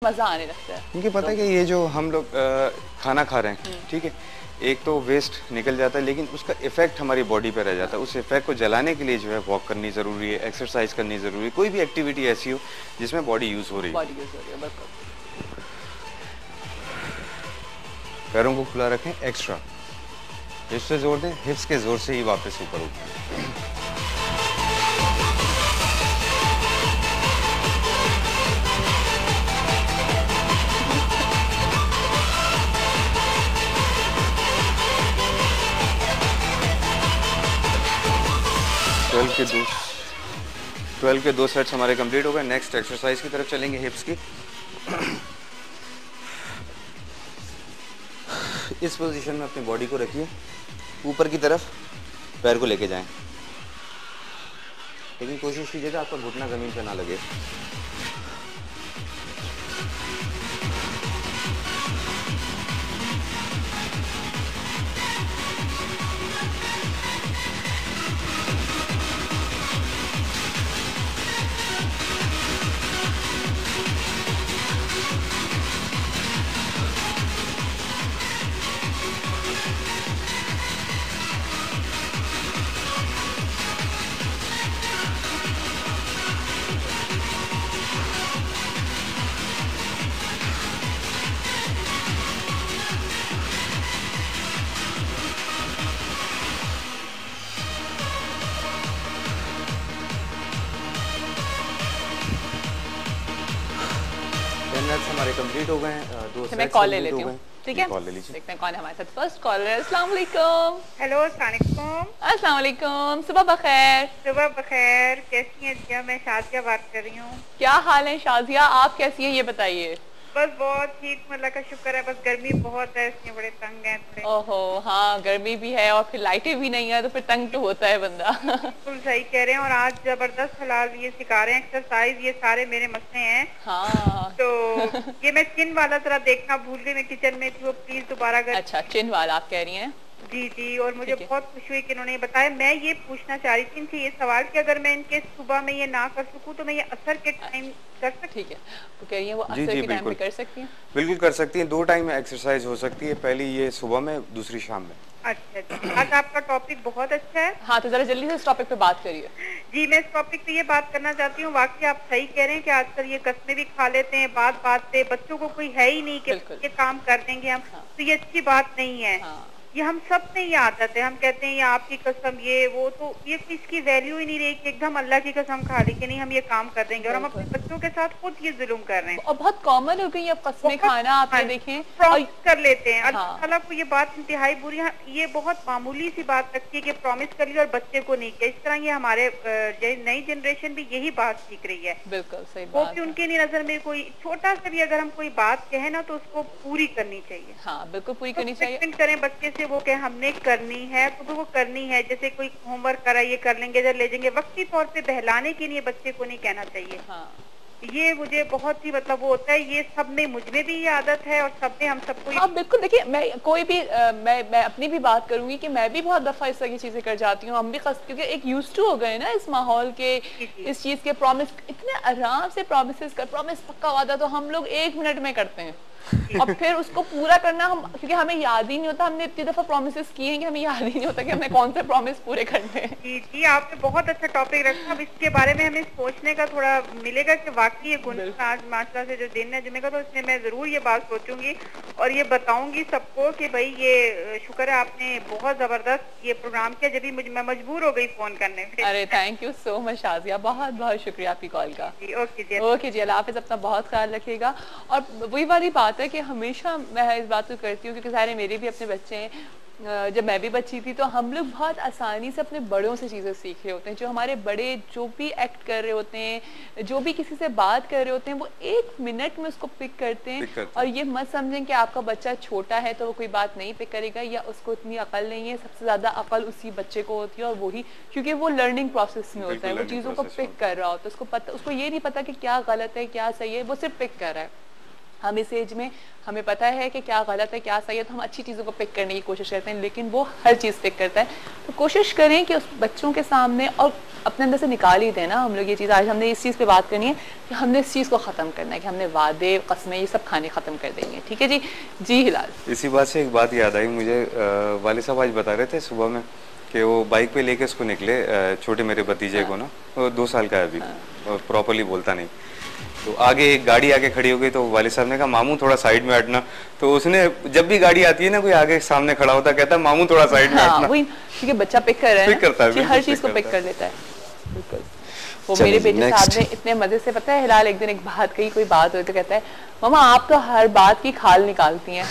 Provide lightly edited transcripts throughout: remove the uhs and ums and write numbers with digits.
मजा आने लगता है। क्योंकि पता है कि ये जो हम लोग खाना खा रहे हैं, ठीक है, एक तो वेस्ट निकल जाता है लेकिन उसका इफेक्ट हमारी बॉडी पे रह जाता है। उस इफेक्ट को जलाने के लिए जो है वॉक करनी ज़रूरी है, एक्सरसाइज करनी ज़रूरी है, कोई भी एक्टिविटी ऐसी हो जिसमें बॉडी यूज़ हो रही है। बिल्कुल। पैरों को खुला रखें एक्स्ट्रा, हिप्स से जोर दें, हिप्स के जोर से ही वापस ऊपर उठें। 12 के 2 सेट्स हमारे कंप्लीट हो गए। नेक्स्ट एक्सरसाइज की तरफ चलेंगे, हिप्स की। इस पोजीशन में अपनी बॉडी को रखिए, ऊपर की तरफ पैर को लेके जाएं, लेकिन कोशिश कीजिएगा आपका घुटना जमीन पे ना लगे। हमारे कंप्लीट हो गए हैं। 2 सेट्स मैं कॉल ले लेती हूँ, ठीक है? कॉल ले लीजिए। देखते हैं कौन है हमारे साथ। First caller. अस्सलाम वालेकुम। हेलो, अस्सलाम वालेकुम। अस्सलाम वालेकुम। सुबह बखैर। सुबह बखैर। कैसी हैं जिया? मैं शाजिया बात कर रही हूँ। क्या हाल है शाजिया, आप कैसी हैं ये बताइए? बस बहुत ठीक, अल्लाह का शुक्र है। बस गर्मी बहुत है, इसमें बड़े तंग हैं थोड़े। ओहो हाँ, गर्मी भी है और फिर लाइटें भी नहीं है तो फिर तंग तो होता है बंदा। बिल्कुल सही कह रहे हैं। और आज जबरदस्त फिलहाल ये सिखा रहे हैं एक्सरसाइज, ये सारे मेरे मसले हैं। हाँ तो ये मैं चिन वाला जरा देखना भूल गई, मैं किचन में थी, वो प्लीज दोबारा कर। अच्छा, चिन वाला आप कह रही हैं? जी जी। और मुझे बहुत खुशी हुई कि इन्होंने ये बताया। मैं ये पूछना चाह रही थी इनसे ये सवाल कि अगर मैं इनके सुबह में ये ना कर सकूं तो मैं ये असर के टाइम कर सकती? ठीक है, तो कह रही है वो जी, असर जी, के टाइम पे कर सकती हैं? बिल्कुल कर सकती हैं। 2 टाइम एक्सरसाइज हो सकती है, पहली ये सुबह में, दूसरी शाम में। अच्छा। आज आपका टॉपिक बहुत अच्छा है। हाँ, तो जरा जल्दी से इस टॉपिक पे बात करिए। जी, मैं इस टॉपिक पे ये बात करना चाहती हूँ। वाकई आप सही कह रहे हैं कि आजकल ये कस्में भी खा लेते हैं, बात बात पे बच्चों को कोई है ही नहीं कि ये काम कर देंगे हम। हाँ। तो ये अच्छी बात नहीं है। हाँ। ये हम सब में ये आदत है, हम कहते हैं ये आपकी कसम, ये वो, तो ये इसकी वैल्यू ही नहीं रही कि एकदम अल्लाह की कसम खा ली कि नहीं हम ये काम कर देंगे। और हम अपने बच्चों के साथ खुद ये जुल्म कर रहे हैं। और बहुत कॉमन हो गई अब कस्में खाना, आप ये देखें। प्रॉमिस कर लेते हैं। हाँ। अल्लाह ताला को ये बात इंतहाई बुरी है। ये बहुत मामूली सी बात लगती है कि प्रॉमिस कर लिया और बच्चे को नहीं किया। इस तरह ये हमारे नई जनरेशन भी यही बात सीख रही है। बिल्कुल सही वो बात भी है। उनके नजर में कोई छोटा सा भी अगर हम कोई बात कहें ना तो उसको पूरी करनी चाहिए। हाँ, बिल्कुल पूरी करनी चाहिए। एक्सपेक्ट करें बच्चे से वो कि हमने करनी है तो वो करनी है। जैसे कोई होमवर्क करा, ये कर लेंगे, इधर ले जाएंगे। वक्ती तौर पे बहलाने के लिए बच्चे को नहीं कहना चाहिए। हाँ। ये मुझे बहुत ही मतलब वो होता है। ये सब में, मुझ में भी ये आदत है और सब में हम सबको। हाँ बिल्कुल, देखिए मैं कोई भी मैं अपनी भी बात करूंगी कि मैं भी बहुत दफा इस तरह की चीजें कर जाती हूँ। हम भी क्योंकि एक यूज्ड टू हो गए ना इस माहौल के, इस चीज के। प्रॉमिस इतने आराम से प्रॉमिस पक्का वादा तो हम लोग 1 मिनट में करते हैं और फिर उसको पूरा करना हम, क्योंकि हमें याद ही नहीं होता। हमने इतनी दफा प्रॉमिसेस किए हैं कि हमें याद ही नहीं होता कि हमने कौन से प्रॉमिस पूरे करने हैं। जी जी, आपने बहुत अच्छा टॉपिक रखा। अब इसके बारे में हमें सोचने का थोड़ा मिलेगा कि वाकई ये गुण आज माशा से जो दिन है जुमे का, तो इसमें मैं जरूर ये बात सोचूंगी और ये बताऊंगी सबको कि भाई ये शुक्र है आपने बहुत जबरदस्त ये प्रोग्राम किया। जब भी मैं मजबूर हो गई फोन करने में। अरे thank you so much Shazia, बहुत बहुत शुक्रिया आपकी कॉल का। ओके जी, अल्लाह हाफिज, अपना बहुत ख्याल रखिएगा। और वही वाली बात है कि हमेशा मैं इस बात को करती हूँ क्योंकि सारे मेरे भी अपने बच्चे हैं। जब मैं भी बच्ची थी तो हम लोग बहुत आसानी से अपने बड़ों से चीज़ें सीख रहे होते हैं। जो हमारे बड़े जो भी एक्ट कर रहे होते हैं, जो भी किसी से बात कर रहे होते हैं, वो 1 मिनट में उसको पिक करते हैं। और ये मत समझें कि आपका बच्चा छोटा है तो वो कोई बात नहीं पिक करेगा या उसको इतनी अकल नहीं है। सबसे ज़्यादा अकल उसी बच्चे को होती है और वही, क्योंकि वो लर्निंग प्रोसेस में होता है, वो चीज़ों को पिक कर रहा होता है। उसको ये नहीं पता कि क्या गलत है क्या सही है, वो सिर्फ पिक कर रहा है। हम इस एज में हमें पता है कि क्या गलत है क्या सही है, तो हम अच्छी चीज़ों को पिक करने की कोशिश करते हैं, लेकिन वो हर चीज़ पिक करता है। तो कोशिश करें कि उस बच्चों के सामने और अपने अंदर से निकाल ही देना हम लोग ये चीज़। आज हमने इस चीज़ पे बात करनी है कि हमने इस चीज़ को ख़त्म करना है, कि हमने वादे कस्में ये सब खाने ख़त्म कर देंगे। ठीक है जी। जी हिलाल, इसी बात से एक बात याद आई मुझे, वाले साहब आज बता रहे थे सुबह में कि वो बाइक पे लेके उसको निकले, छोटे मेरे भतीजे को ना, वो 2 साल का है अभी, और प्रॉपरली बोलता नहीं। तो आगे एक गाड़ी आके खड़ी हो गई, तो वाले साहब ने कहा मामू थोड़ा साइड में हटना। तो उसने, जब भी गाड़ी आती है ना, कोई आगे सामने खड़ा होता, कहता है मामू थोड़ा साइड में हटना। वही, क्योंकि बच्चा पिक कर रहा है, पिक करता है, हर चीज को पिक कर लेता है। बिल्कुल। वो मेरे बेटे साहब ने इतने मजे से, पता है हिलाल, एक दिन एक बात कही, कोई बात हुई तो कहता है मामा आप तो हर बात की खाल निकालती हैं।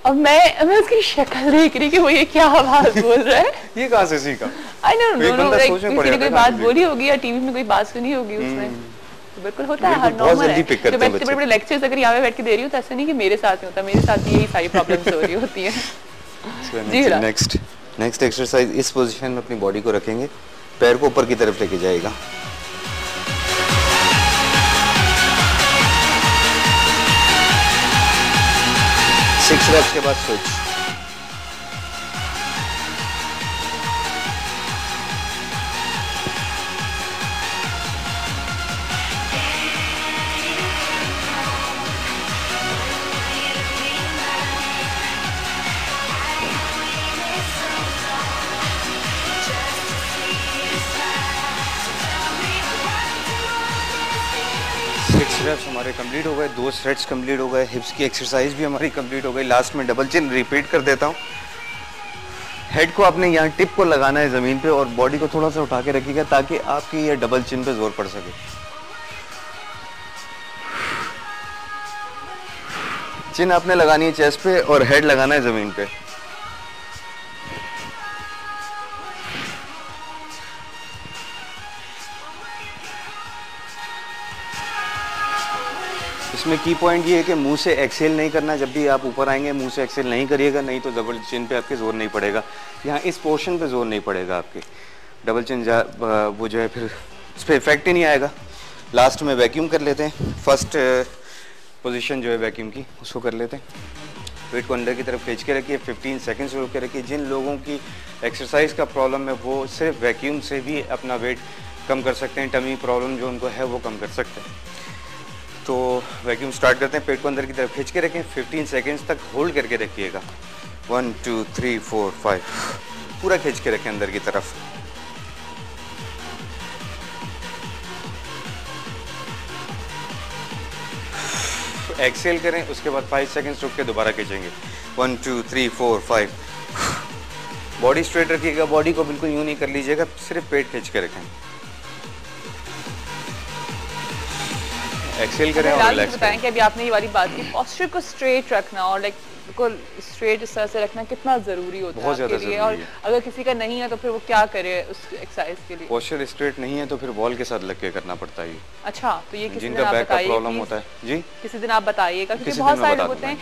अब मैं उसकी शक्ल देख रही कि वो ये क्या बात बोल रहा है। ये कहाँ से सीखा? आई नो किसी ने कोई बात बोली होगी या टीवी में कोई बात सुनी होगी उसने। तो बिल्कुल होता है, हर नॉर्मल है। जब मैं इतने बड़े लेक्चर्स अगर यहाँ पे बैठ के दे रही हूँ तो ऐसा नहीं कि मेरे साथ ही होता, मेरे साथ भी यही सारी प्रॉब्लम्स हो रही होती हैं। जी नेक्स्ट एक्सरसाइज, इस पोजीशन में अपनी बॉडी को रखेंगे, पैर को ऊपर की तरफ लेके जाएगा। सिक्स रेप्स के बाद स्विच। रेप्स हमारे कंप्लीट हो गए, 2 सेट्स कंप्लीट हो गए, हिप्स की एक्सरसाइज भी हमारी कंप्लीट हो गई। लास्ट में डबल चिन रिपीट कर देता हूँ। हेड को आपने यहाँ टिप को लगाना है ज़मीन पे और बॉडी को थोड़ा सा उठा के रखिएगा ताकि आपकी ये डबल चिन पे जोर पड़ सके। चिन आपने लगानी है चेस्ट पे और हेड लगाना है ज़मीन पे। इसमें की पॉइंट ये है कि मुंह से एक्सेल नहीं करना, जब भी आप ऊपर आएंगे मुंह से एक्सेल नहीं करिएगा, नहीं तो डबल चिन पे आपके जोर नहीं पड़ेगा, यहाँ इस पोर्शन पे जोर नहीं पड़ेगा आपके। डबल चिन वो जो है फिर इस पर इफेक्ट ही नहीं आएगा। लास्ट में वैक्यूम कर लेते हैं, फर्स्ट पोजीशन जो है वैक्यूम की उसको कर लेते हैं। वेट को अंदर की तरफ खींच के रखिए, 15 सेकेंड्स रोक के रखिए। जिन लोगों की एक्सरसाइज का प्रॉब्लम है वो सिर्फ वैक्यूम से भी अपना वेट कम कर सकते हैं, टमी प्रॉब्लम जो उनको है वो कम कर सकते हैं। तो वैक्यूम स्टार्ट करते हैं, पेट को अंदर की तरफ खींच के रखें, 15 सेकेंड्स तक होल्ड करके रखिएगा। 1 2 3 4 5 पूरा खींच के रखें अंदर की तरफ। एक्सेल करें, उसके बाद 5 सेकेंड्स रुक के दोबारा खींचेंगे। 1 2 3 4 5। बॉडी स्ट्रेट रखिएगा, बॉडी को बिल्कुल यूं नहीं कर लीजिएगा, सिर्फ पेट खींच के रखें। एक्सेल करें और रिलैक्स बताएं कि अभी आपने ये वाली बात की, पोस्चर को स्ट्रेट रखना और लाइक बिल्कुल स्ट्रेट इस तरह से रखना कितना जरूरी होता है आपके लिए, और अगर किसी का नहीं है तो फिर वो क्या करे उस एक्सरसाइज के लिए? पोस्चर स्ट्रेट नहीं है तो फिर बॉल के साथ लग के करना पड़ता है। अच्छा, तो ये किसी जिनका बैक का प्रॉब्लम होता है जी, किसी दिन आप बताइएगा, क्योंकि बहुत सारे लोग होते हैं,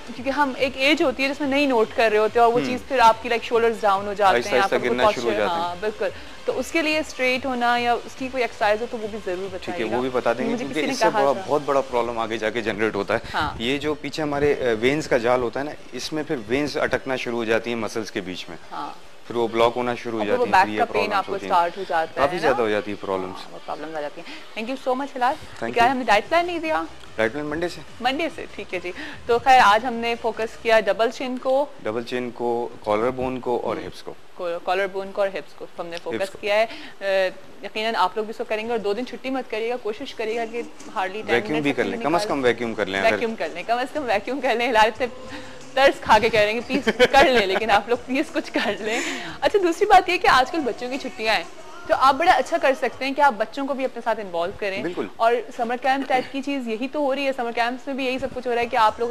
क्योंकि हम एक एज होती है जिसमें नहीं नोट कर रहे होते और वो चीज़ फिर आपकी लाइक शोल्डर्स डाउन हो जाते हैं, आपका पोस्चर, हाँ बिल्कुल। तो उसके लिए स्ट्रेट होना या उसकी कोई एक्सरसाइज हो तो वो भी जरूर बताइएगा। ठीक है, वो भी बता देंगे, क्योंकि इससे बहुत बड़ा प्रॉब्लम आगे जाके जनरेट होता है। हाँ। ये जो पीछे हमारे वेन्स का जाल होता है ना, इसमें फिर वेन्स अटकना शुरू हो जाती है मसल्स के बीच में। हाँ। फिर वो ब्लॉक होना शुरू हो जाती है, बैक का पेन आपको स्टार्ट हो जाता है, काफी ज्यादा हो जाती है प्रॉब्लम्स, प्रॉब्लम्स आ जाती हैं। थैंक यू सो मच हिलाल। क्या हमने डाइट प्लान नहीं दिया? डाइट प्लान मंडे से ठीक है जी। तो खैर आज हमने फोकस किया डबल चिन को, कॉलर बोन को और हिप्स को, कॉलर बोन को और हिप्स को हमने फोकस किया है। यकीनन आप लोग भी इसको करेंगे और 2 दिन छुट्टी मत करिएगा, कोशिश करिएगा कि हार्डली वैक्यूम भी कर लें, कम से कम वैक्यूम कर लें, कम से कम वैक्यूम कर लें। हिलाल से तर्स खा के कह रहे हैं कि प्लीज कर लें, लेकिन आप लोग प्लीज कुछ कर लें। अच्छा, दूसरी बात ये कि आजकल बच्चों की छुट्टियां हैं, तो आप बड़ा अच्छा कर सकते हैं कि आप बच्चों को भी अपने साथ इन्वॉल्व करें। और समर कैंप टाइप की चीज यही तो हो रही है, समर कैंप्स में भी यही सब कुछ हो रहा है कि आप लोग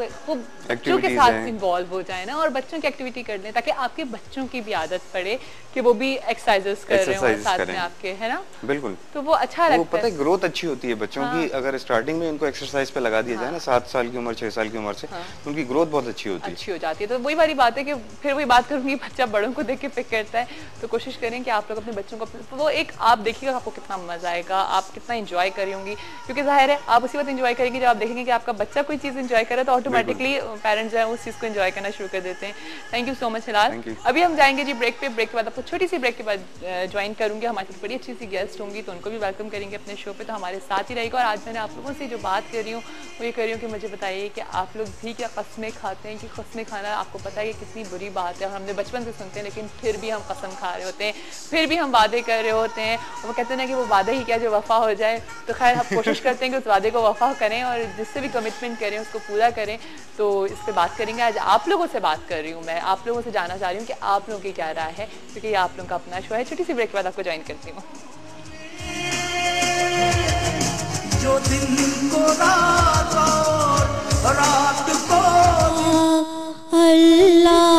बच्चों के साथ इन्वॉल्व हो जाए ना और बच्चों की एक्टिविटी कर लें, ताकि आपके बच्चों की भी आदत पड़े कि वो भी एक्सरसाइजेस कर रहे हो साथ में आपके, है ना? बिल्कुल, तो वो अच्छा लगता है। पता है ग्रोथ अच्छी होती है बच्चों की, अगर स्टार्टिंग में इनको एक्सरसाइज पे लगा दिया जाए ना 7 साल की उम्र 6 साल की उम्र से, उनकी ग्रोथ बहुत अच्छी हो जाती है। तो वही वाली बात है कि फिर वही बात करूंगी, बच्चा बड़ों को देख के पिक करता है, तो कोशिश करें कि आप लोग अपने बच्चों को वो एक आप देखिएगा आपको कितना मजा आएगा, आप कितना एंजॉय करी होंगी, क्योंकि जाहिर है आप उसी वक्त एंजॉय करेंगे जब आप देखेंगे कि आपका बच्चा कोई चीज एंजॉय करे तो ऑटोमेटिकली पेरेंट्स जो है उस चीज को एंजॉय करना शुरू कर देते हैं। थैंक यू सो मच हिलाल। अभी हम जाएंगे जी ब्रेक पे, ब्रेक के बाद आपको छोटी सी ब्रेक के बाद ज्वाइन करूंगी, हमारी बड़ी अच्छी सी गेस्ट होंगी तो उनको भी वेलकम करेंगे अपने शो पे, तो हमारे साथ ही रहेगा। और आज मैंने आप लोगों से जो बात कर रही हूँ वो ये कर रही हूँ कि मुझे बताइए कि आप लोग भी क्या कस्में खाते हैं, कि कस्में खाना आपको पता है कि कितनी बुरी बात है और हमने बचपन से सुनते हैं, लेकिन फिर भी हम कसम खा रहे होते हैं, फिर भी हम वादे कर रहे होते हैं। वो कहते हैं कि वो वादा ही क्या जो वफा हो जाए, तो खैर हम कोशिश करते हैं कि उस वादे को वफा करें और जिससे भी कमिटमेंट करें उसको पूरा करें। तो इस पर बात करेंगे। आज आप लोगों से बात कर रही हूँ, मैं आप लोगों से जानना चाह रही हूँ कि आप लोगों की क्या राय है, क्योंकि ये आप लोगों का अपना शो है। छोटी सी ब्रेक के बाद आपको ज्वाइन करती हूँ। जो दिन को रात और रात को अल्लाह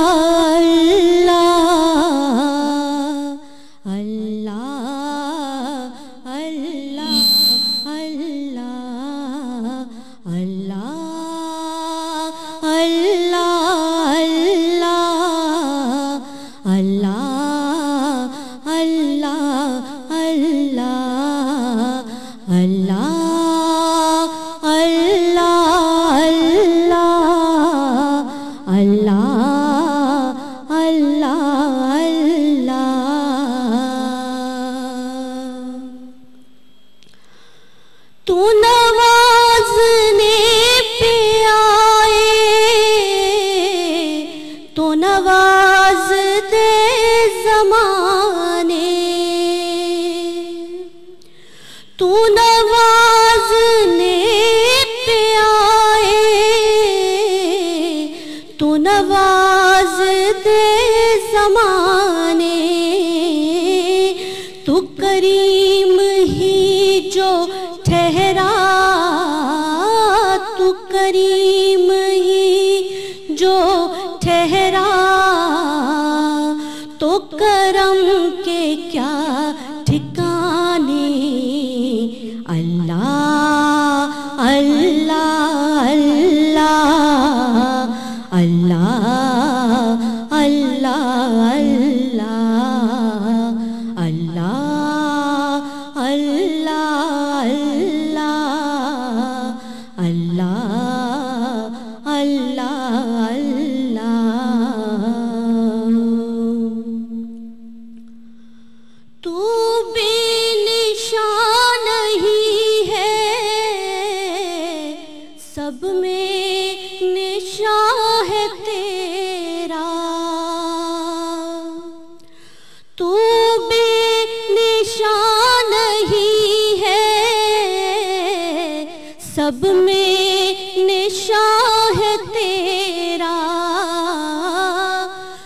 सब में निशान है तेरा,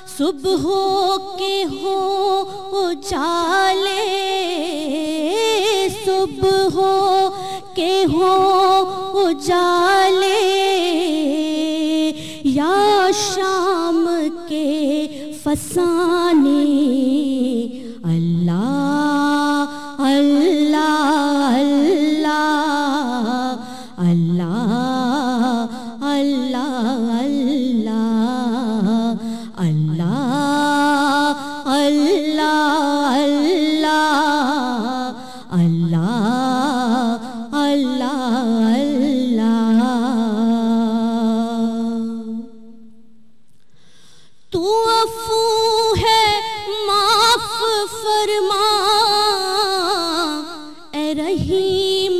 सुबह के हो उजाले, सुबह के हो उजाले, या शाम के फसाने। अल्लाह अल्लाह अल्लाह अल्लाह अल्लाह अल्लाह अल्लाह अल्लाह अल्लाह अल्लाह अल्लाह। तू अफू है माफ फरमा, ए रहीम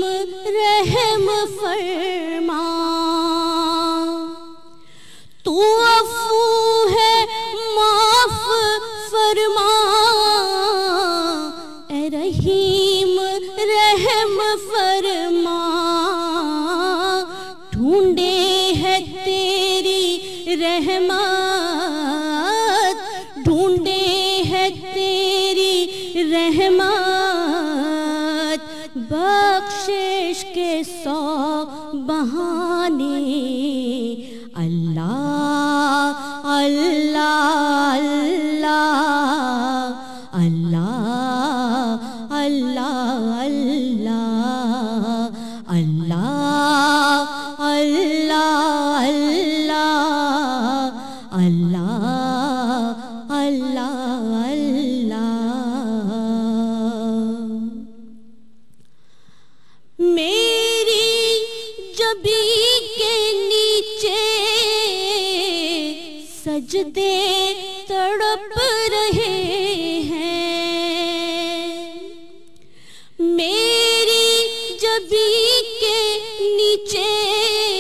रहम फरमा। तू अफू है माफ फरमा, ए रहीम रहम फरमा। ढूंढे है तेरी रहमत, ढूंढे है तेरी रहमत, बख्शिश के 100 बहाने। अल्लाह अल्लाह अल्लाह अल्लाह अल्लाह अल्लाह अल्लाह अल्लाह अल्लाह अल्लाह अल्लाह अल्लाह। के नीचे सजदे तड़प रहे हैं।